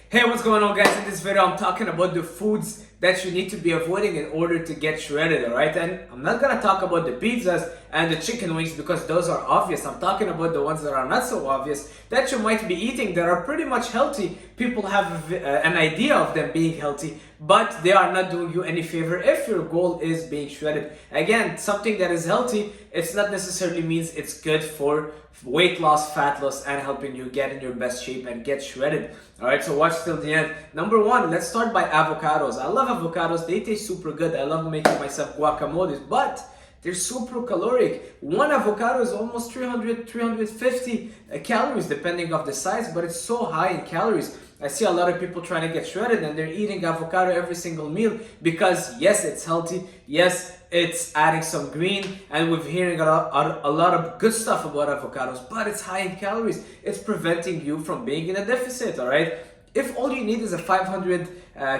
Hey, what's going on, guys? In this video, I'm talking about the foods that you need to be avoiding in order to get shredded, alright? And I'm not gonna talk about the pizzas and the chicken wings because those are obvious. I'm talking about the ones that are not so obvious that you might be eating that are pretty much healthy. People have an idea of them being healthy, but they are not doing you any favor if your goal is being shredded. Again, something that is healthy, it's not necessarily means it's good for weight loss, fat loss, and helping you get in your best shape and get shredded. Alright, so watch till the end. Number one, let's start by avocados. I love avocados, they taste super good. I love making myself guacamoles, but they're super caloric. One avocado is almost 300, 350 calories depending of the size, but it's so high in calories. I see a lot of people trying to get shredded and they're eating avocado every single meal because yes, it's healthy, yes, it's adding some green, and we're hearing a lot of good stuff about avocados, but it's high in calories. It's preventing you from being in a deficit, all right? If all you need is a 500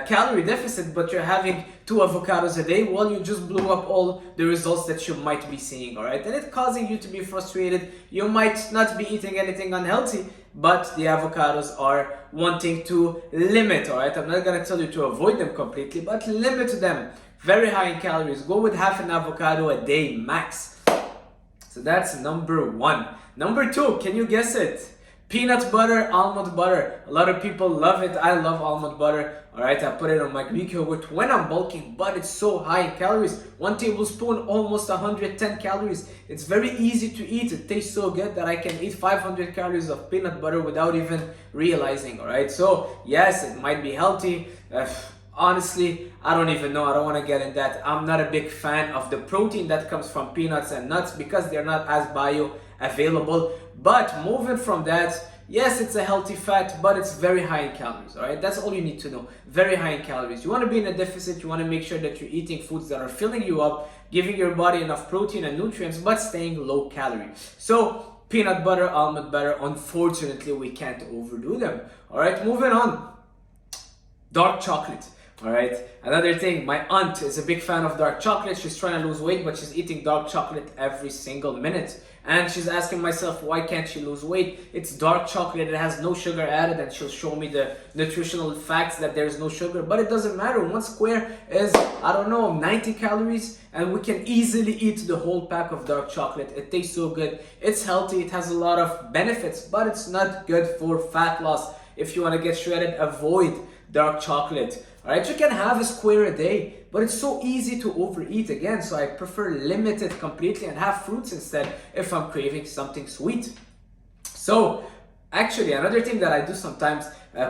calorie deficit, but you're having 2 avocados a day, well, you just blew up all the results that you might be seeing, all right? And it's causing you to be frustrated. You might not be eating anything unhealthy, but the avocados are wanting to limit, all right? I'm not gonna tell you to avoid them completely, but limit them. Very high in calories. Go with half an avocado a day max. So that's number one. Number two, can you guess it? Peanut butter, almond butter. A lot of people love it. I love almond butter. Alright, I put it on my Greek yogurt when I'm bulking, but it's so high in calories. 1 tablespoon, almost 110 calories. It's very easy to eat. It tastes so good that I can eat 500 calories of peanut butter without even realizing. Alright, so yes, it might be healthy. Honestly, I don't even know. I don't want to get in that. I'm not a big fan of the protein that comes from peanuts and nuts because they're not as bioavailable. But moving from that, yes, it's a healthy fat, but it's very high in calories, all right? That's all you need to know. Very high in calories. You want to be in a deficit. You want to make sure that you're eating foods that are filling you up, giving your body enough protein and nutrients, but staying low calorie. So peanut butter, almond butter, unfortunately, we can't overdo them. All right, moving on. Dark chocolate. Alright, another thing, my aunt is a big fan of dark chocolate. She's trying to lose weight, but she's eating dark chocolate every single minute. And she's asking myself, why can't she lose weight? It's dark chocolate, it has no sugar added, and she'll show me the nutritional facts that there's no sugar. But it doesn't matter, 1 square is, I don't know, 90 calories, and we can easily eat the whole pack of dark chocolate. It tastes so good, it's healthy, it has a lot of benefits, but it's not good for fat loss. If you want to get shredded, avoid dark chocolate. Alright, you can have a square a day, but it's so easy to overeat again, so I prefer limit it completely and have fruits instead if I'm craving something sweet. So, actually, another thing that I do sometimes,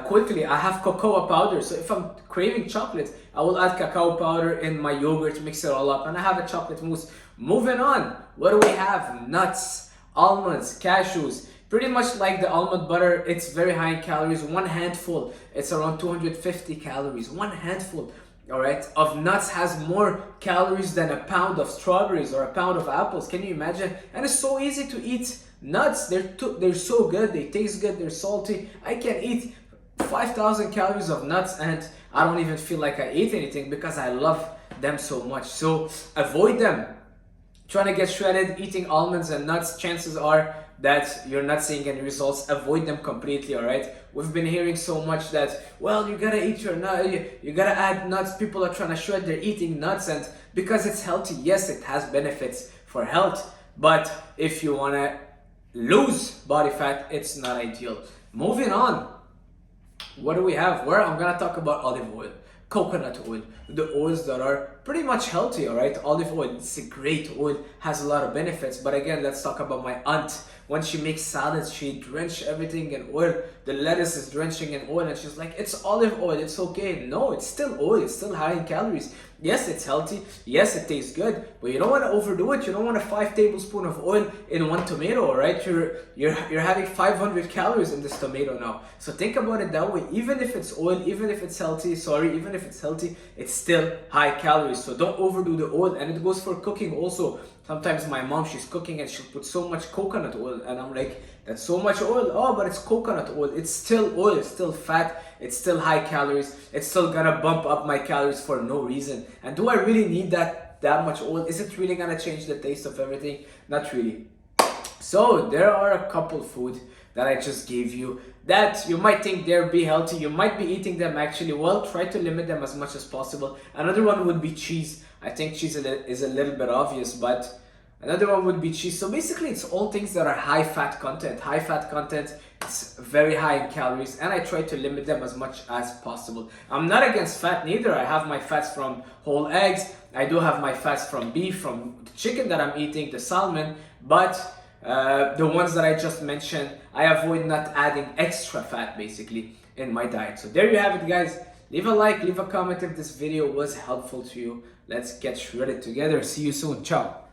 quickly, I have cocoa powder. So if I'm craving chocolate, I will add cacao powder in my yogurt, mix it all up, and I have a chocolate mousse. Moving on, what do we have? Nuts, almonds, cashews. Pretty much like the almond butter, it's very high in calories. 1 handful, it's around 250 calories. 1 handful, all right, of nuts has more calories than a pound of strawberries or a pound of apples. Can you imagine? And it's so easy to eat nuts. They're so good. They taste good. They're salty. I can eat 5,000 calories of nuts and I don't even feel like I ate anything because I love them so much. So avoid them. Trying to get shredded, eating almonds and nuts, chances are that you're not seeing any results. Avoid them completely, all right? We've been hearing so much that, well, you gotta eat your nut, you gotta add nuts. People are trying to shred, they're eating nuts, and because it's healthy, yes, it has benefits for health, but if you wanna lose body fat, it's not ideal. Moving on, what do we have? Well, I'm gonna talk about olive oil. Coconut oil, the oils that are pretty much healthy, all right? Olive oil, it's a great oil, has a lot of benefits. But again, let's talk about my aunt. When she makes salads, she drenches everything in oil. The lettuce is drenching in oil, and she's like, it's olive oil, it's okay. No, it's still oil, it's still high in calories. Yes, it's healthy. Yes, it tastes good, but you don't want to overdo it. You don't want a 5 tablespoons of oil in 1 tomato, all right? You're having 500 calories in this tomato now. So think about it that way. Even if it's oil, even if it's healthy, even if it's healthy, it's still high calories. So don't overdo the oil, and it goes for cooking also. Sometimes my mom, she's cooking and she'll put so much coconut oil, and I'm like, that's so much oil. Oh, but it's coconut oil. It's still oil, it's still fat, it's still high calories. It's still gonna bump up my calories for no reason. And do I really need that much oil? Is it really gonna change the taste of everything? Not really. So there are a couple food that I just gave you that you might think they'll be healthy, you might be eating them actually, well, try to limit them as much as possible. Another one would be cheese. I think cheese is a little bit obvious, but another one would be cheese. So basically, it's all things that are high fat content. High fat content, it's very high in calories, and I try to limit them as much as possible. I'm not against fat neither. I have my fats from whole eggs. I do have my fats from beef, from the chicken that I'm eating, the salmon, but the ones that I just mentioned, I avoid not adding extra fat basically in my diet. So there you have it, guys. Leave a like, leave a comment if this video was helpful to you. Let's get shredded together. See you soon. Ciao.